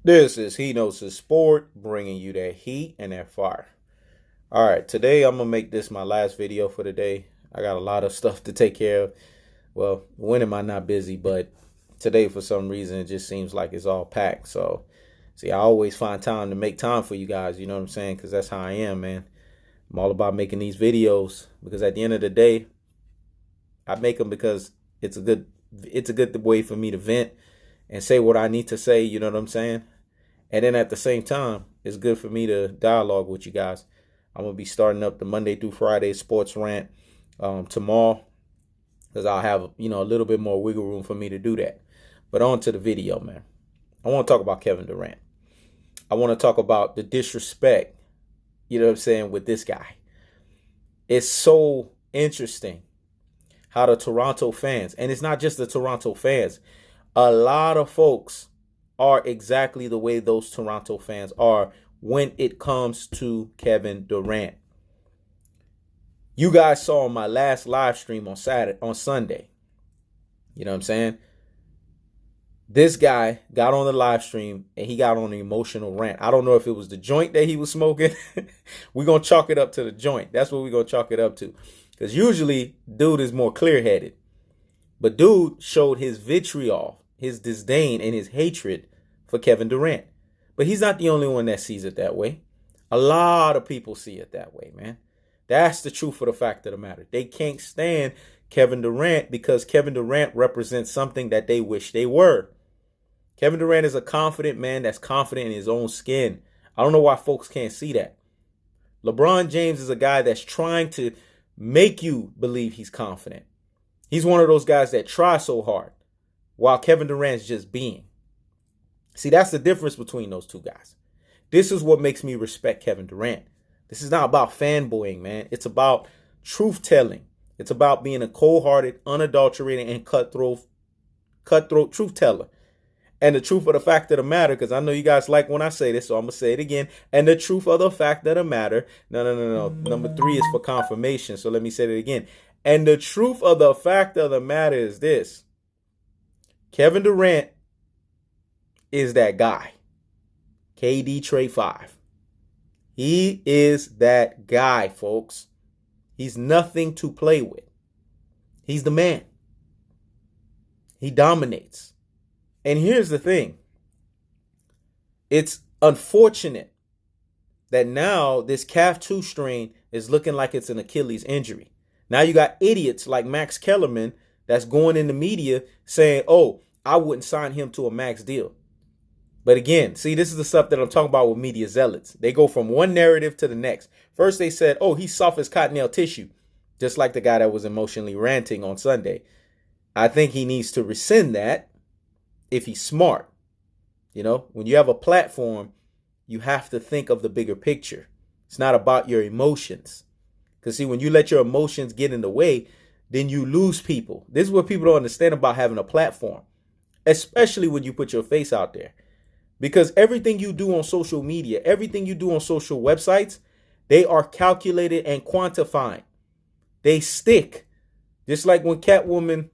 This is He Knows His Sport, bringing you that heat and that fire. All right, today I'm gonna make this my last video for the day. I got a lot of stuff to take care of. Well, when am I not busy? But today, for some reason, it just seems like it's all packed. So, see, I always find time to make time for you guys. You know what I'm saying? Because that's how I am, man. I'm all about making these videos because at the end of the day, I make them because it's a good way for me to vent and say what I need to say. You know what I'm saying? And then at the same time, it's good for me to dialogue with you guys. I'm going to be starting up the Monday through Friday sports rant tomorrow because I'll have, a little bit more wiggle room for me to do that. But on to the video, man. I want to talk about Kevin Durant. I want to talk about the disrespect, you know what I'm saying, with this guy. It's so interesting how the Toronto fans, and it's not just the Toronto fans, a lot of folks are exactly the way those Toronto fans are when it comes to Kevin Durant. You guys saw my last live stream on Sunday. You know what I'm saying? This guy got on the live stream and he got on an emotional rant. I don't know if it was the joint that he was smoking. We're going to chalk it up to the joint. That's what we're going to chalk it up to. Because usually dude is more clear-headed. But dude showed his vitriol, his disdain, and his hatred for Kevin Durant. But he's not the only one that sees it that way. A lot of people see it that way, man. That's the truth of the fact of the matter. They can't stand Kevin Durant because Kevin Durant represents something that they wish they were. Kevin Durant is a confident man that's confident in his own skin. I don't know why folks can't see that. LeBron James is a guy that's trying to make you believe he's confident. He's one of those guys that try so hard while Kevin Durant's just being. See, that's the difference between those two guys. This is what makes me respect Kevin Durant. This is not about fanboying, man. It's about truth telling. It's about being a cold-hearted, unadulterated, and cutthroat truth teller. And the truth of the fact of the matter, because I know you guys like when I say this, so I'm going to say it again. And the truth of the fact of the matter, no. Number 3 is for confirmation, so let me say it again. And the truth of the fact of the matter is this. Kevin Durant is that guy. KD Trey 5. He is that guy, folks. He's nothing to play with. He's the man. He dominates. And here's the thing. It's unfortunate that now this calf 2 strain is looking like it's an Achilles injury. Now you got idiots like Max Kellerman that's going in the media saying, oh, I wouldn't sign him to a max deal. But again, see, this is the stuff that I'm talking about with media zealots. They go from one narrative to the next. First, they said, oh, he's soft as cottonelle tissue, just like the guy that was emotionally ranting on Sunday. I think he needs to rescind that if he's smart. You know, when you have a platform, you have to think of the bigger picture. It's not about your emotions. Because, see, when you let your emotions get in the way, then you lose people. This is what people don't understand about having a platform, especially when you put your face out there. Because everything you do on social media, everything you do on social websites, they are calculated and quantified. They stick. Just like when Catwoman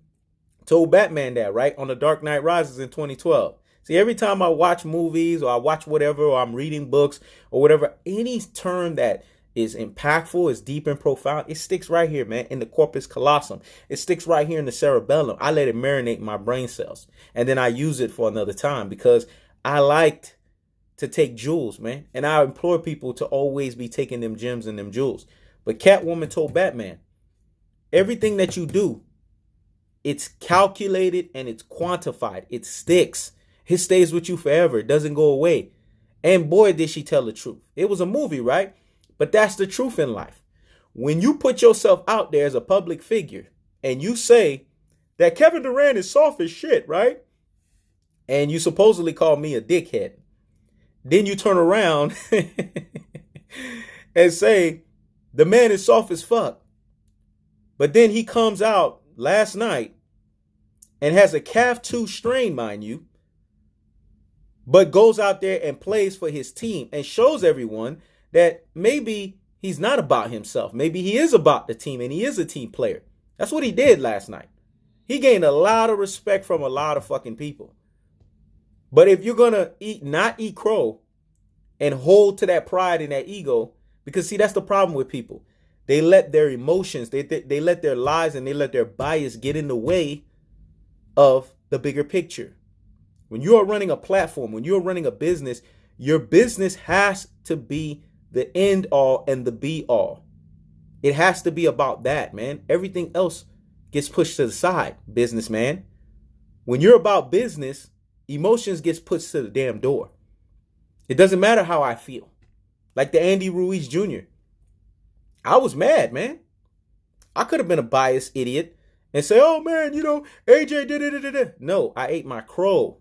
told Batman that, right? On The Dark Knight Rises in 2012. See, every time I watch movies or I watch whatever, or I'm reading books or whatever, any term that is impactful, is deep and profound, it sticks right here, man, in the corpus callosum. It sticks right here in the cerebellum. I let it marinate in my brain cells. And then I use it for another time because I liked to take jewels, man. And I implore people to always be taking them gems and them jewels. But Catwoman told Batman, everything that you do, it's calculated and it's quantified. It sticks. It stays with you forever. It doesn't go away. And boy, did she tell the truth. It was a movie, right? But that's the truth in life. When you put yourself out there as a public figure and you say that Kevin Durant is soft as shit, right? And you supposedly call me a dickhead. Then you turn around and say the man is soft as fuck. But then he comes out last night and has a calf 2 strain, mind you, but goes out there and plays for his team and shows everyone that maybe he's not about himself. Maybe he is about the team and he is a team player. That's what he did last night. He gained a lot of respect from a lot of fucking people. But if you're going to not eat crow and hold to that pride and that ego, because see, that's the problem with people. They let their emotions, they let their lies and they let their bias get in the way of the bigger picture. When you are running a platform, when you're running a business, your business has to be the end all and the be all. It has to be about that, man. Everything else gets pushed to the side, businessman. When you're about business, emotions gets pushed to the damn door. It doesn't matter how I feel. Like the Andy Ruiz Jr. I was mad, man. I could have been a biased idiot and say, oh, man, AJ did it. No, I ate my crow.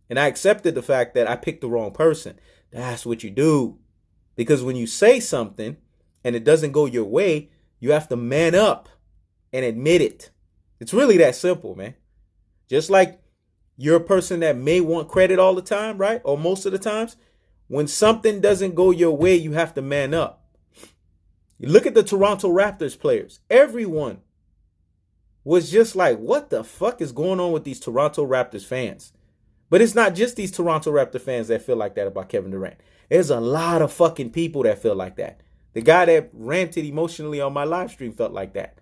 And I accepted the fact that I picked the wrong person. That's what you do. Because when you say something and it doesn't go your way, you have to man up and admit it. It's really that simple, man. Just like you're a person that may want credit all the time, right? Or most of the times. When something doesn't go your way, you have to man up. You look at the Toronto Raptors players. Everyone was just like, what the fuck is going on with these Toronto Raptors fans? But it's not just these Toronto Raptor fans that feel like that about Kevin Durant. There's a lot of fucking people that feel like that. The guy that ranted emotionally on my live stream felt like that.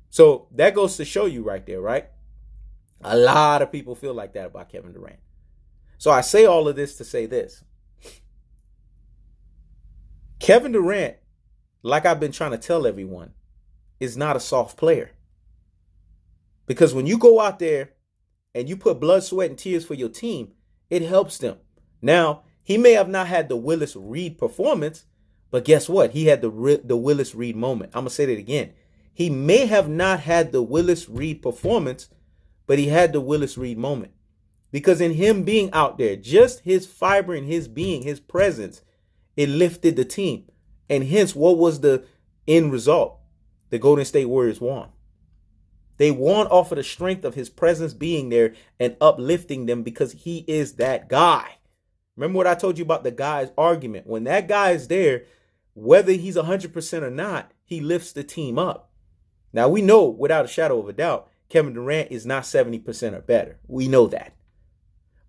So that goes to show you right there, right? A lot of people feel like that about Kevin Durant. So I say all of this to say this. Kevin Durant, like I've been trying to tell everyone, is not a soft player. Because when you go out there and you put blood, sweat, and tears for your team, it helps them. Now, he may have not had the Willis Reed performance, but guess what? He had the Willis Reed moment. I'm going to say that again. He may have not had the Willis Reed performance, but he had the Willis Reed moment. Because in him being out there, just his fiber and his being, his presence, it lifted the team. And hence, what was the end result? The Golden State Warriors won. They won off of the strength of his presence being there and uplifting them because he is that guy. Remember what I told you about the guy's argument? When that guy is there, whether he's 100% or not, he lifts the team up. Now, we know without a shadow of a doubt, Kevin Durant is not 70% or better. We know that.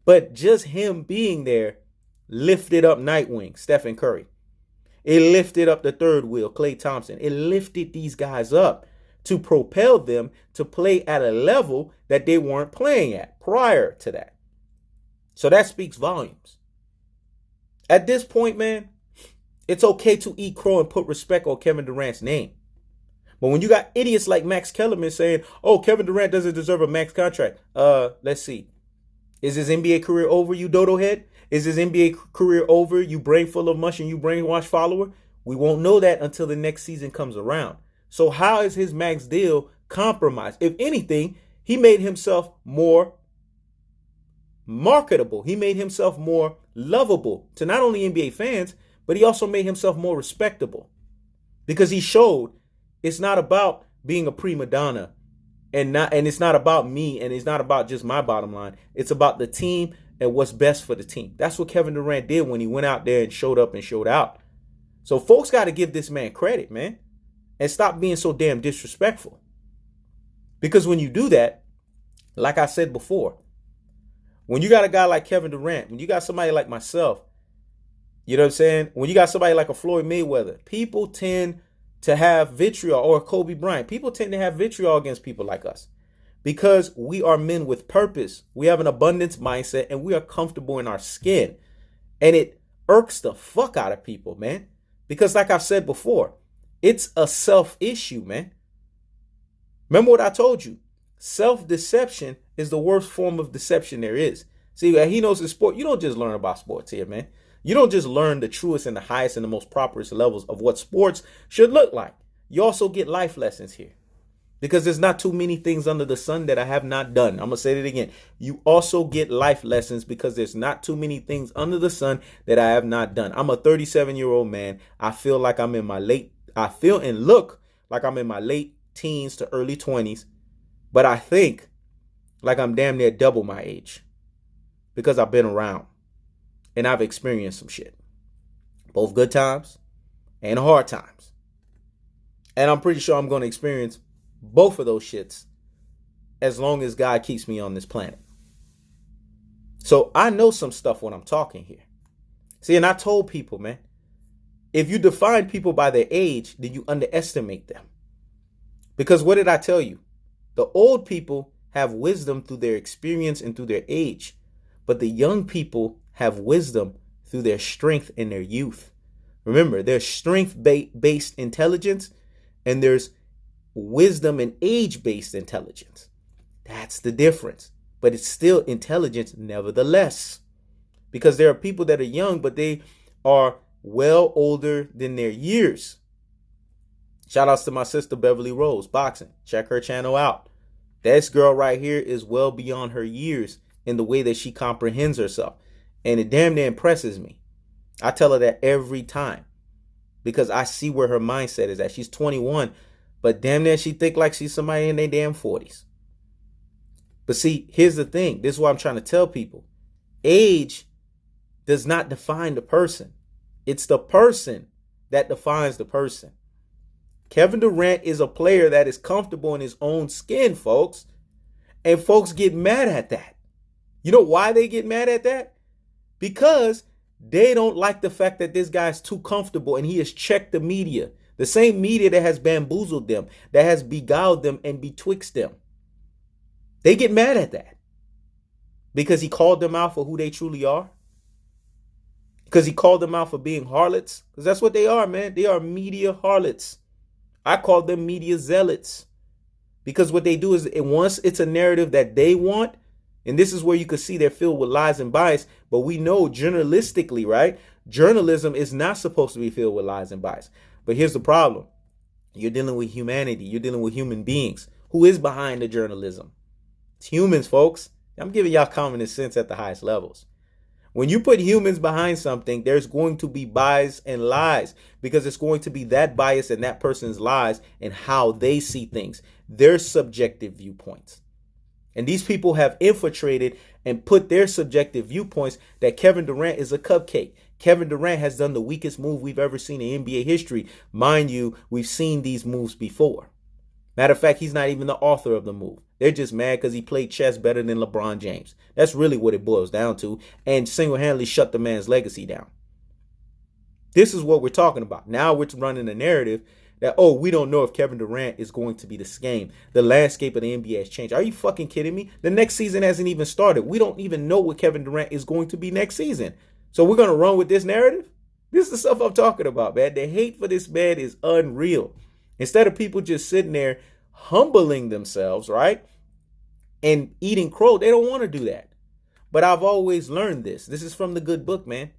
But just him being there lifted up Nightwing, Stephen Curry. It lifted up the third wheel, Klay Thompson. It lifted these guys up to propel them to play at a level that they weren't playing at prior to that. So that speaks volumes. At this point, man, it's okay to eat crow and put respect on Kevin Durant's name. But when you got idiots like Max Kellerman saying, oh, Kevin Durant doesn't deserve a max contract. Let's see. Is his NBA career over, you dodo head? Is his NBA career over, you brain full of mush and you brainwash follower? We won't know that until the next season comes around. So how is his max deal compromised? If anything, he made himself more marketable. He made himself more lovable to not only NBA fans, but he also made himself more respectable. Because he showed it's not about being a prima donna and it's not about me and it's not about just my bottom line. It's about the team and what's best for the team. That's what Kevin Durant did when he went out there and showed up and showed out. So folks got to give this man credit, man, and stop being so damn disrespectful. Because when you do that, like I said before, when you got a guy like Kevin Durant, when you got somebody like myself, you know what I'm saying? When you got somebody like a Floyd Mayweather, people tend to have vitriol, or Kobe Bryant. People tend to have vitriol against people like us because we are men with purpose. We have an abundance mindset and we are comfortable in our skin. And it irks the fuck out of people, man. Because like I've said before, it's a self issue, man. Remember what I told you? Self-deception is the worst form of deception there is. See, he knows in sport, you don't just learn about sports here, man. You don't just learn the truest and the highest and the most properest levels of what sports should look like. You also get life lessons here. Because there's not too many things under the sun that I have not done. I'm going to say it again. You also get life lessons because there's not too many things under the sun that I have not done. I'm a 37-year-old man. I feel like I'm in my I feel and look like I'm in my late teens to early 20s. But I think like I'm damn near double my age because I've been around and I've experienced some shit. Both good times and hard times. And I'm pretty sure I'm going to experience both of those shits as long as God keeps me on this planet. So I know some stuff when I'm talking here. See, and I told people, man, if you define people by their age, then you underestimate them. Because what did I tell you? The old people have wisdom through their experience and through their age, but the young people have wisdom through their strength and their youth. Remember, there's strength-based intelligence and there's wisdom and age-based intelligence. That's the difference. But it's still intelligence nevertheless. Because there are people that are young, but they are well older than their years. Shout outs to my sister Beverly Rose, boxing. Check her channel out. This girl right here is well beyond her years in the way that she comprehends herself. And it damn near impresses me. I tell her that every time. Because I see where her mindset is at. She's 21, but damn near she think like she's somebody in their damn 40s. But see, here's the thing. This is what I'm trying to tell people. Age does not define the person. It's the person that defines the person. Kevin Durant is a player that is comfortable in his own skin, folks. And folks get mad at that. You know why they get mad at that? Because they don't like the fact that this guy's too comfortable and he has checked the media. The same media that has bamboozled them, that has beguiled them and betwixt them. They get mad at that. Because he called them out for who they truly are. Because he called them out for being harlots. Because that's what they are, man. They are media harlots. I call them media zealots. Because what they do is, once it's a narrative that they want, and this is where you can see they're filled with lies and bias, but we know journalistically, right? Journalism is not supposed to be filled with lies and bias. But here's the problem. You're dealing with humanity. You're dealing with human beings. Who is behind the journalism? It's humans, folks. I'm giving y'all common sense at the highest levels. When you put humans behind something, there's going to be bias and lies because it's going to be that bias and that person's lies and how they see things, their subjective viewpoints. And these people have infiltrated and put their subjective viewpoints that Kevin Durant is a cupcake. Kevin Durant has done the weakest move we've ever seen in NBA history. Mind you, we've seen these moves before. Matter of fact, he's not even the author of the move. They're just mad because he played chess better than LeBron James. That's really what it boils down to. And single-handedly shut the man's legacy down. This is what we're talking about. Now we're running a narrative that, oh, we don't know if Kevin Durant is going to be this game. The landscape of the NBA has changed. Are you fucking kidding me? The next season hasn't even started. We don't even know what Kevin Durant is going to be next season. So we're going to run with this narrative? This is the stuff I'm talking about, man. The hate for this man is unreal. Instead of people just sitting there humbling themselves, right, and eating crow, they don't want to do that. But I've always learned this. This is from the good book, man.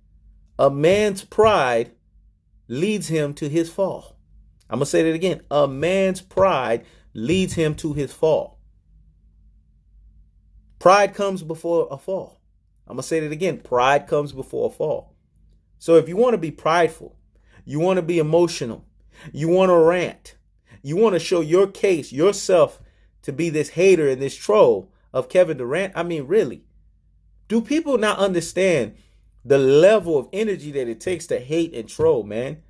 A man's pride leads him to his fall. I'm going to say that again. A man's pride leads him to his fall. Pride comes before a fall. I'm going to say that again. Pride comes before a fall. So if you want to be prideful, you want to be emotional, you want to rant, you want to show your case, yourself, to be this hater and this troll of Kevin Durant. I mean, really, do people not understand the level of energy that it takes to hate and troll, man?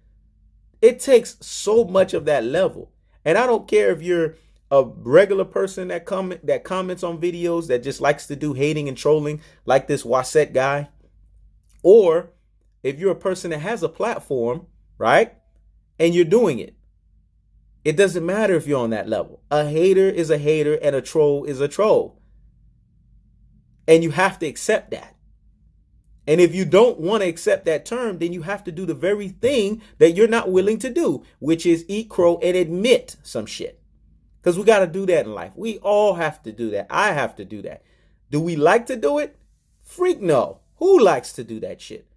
It takes so much of that level. And I don't care if you're a regular person that comments on videos that just likes to do hating and trolling like this Wasset guy, or if you're a person that has a platform, right, and you're doing it. It doesn't matter if you're on that level. A hater is a hater and a troll is a troll. And you have to accept that. And if you don't want to accept that term, then you have to do the very thing that you're not willing to do, which is eat crow and admit some shit. Because we got to do that in life. We all have to do that. I have to do that. Do we like to do it? Freak no. Who likes to do that shit?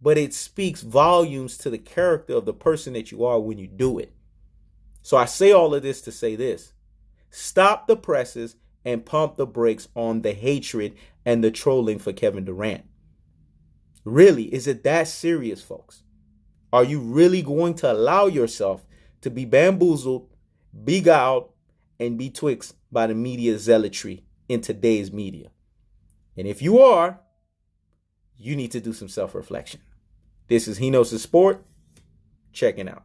But it speaks volumes to the character of the person that you are when you do it. So I say all of this to say this. Stop the presses and pump the brakes on the hatred and the trolling for Kevin Durant. Really, is it that serious, folks? Are you really going to allow yourself to be bamboozled, beguiled, and betwixt by the media zealotry in today's media? And if you are, you need to do some self-reflection. This is He Knows the Sport, checking out.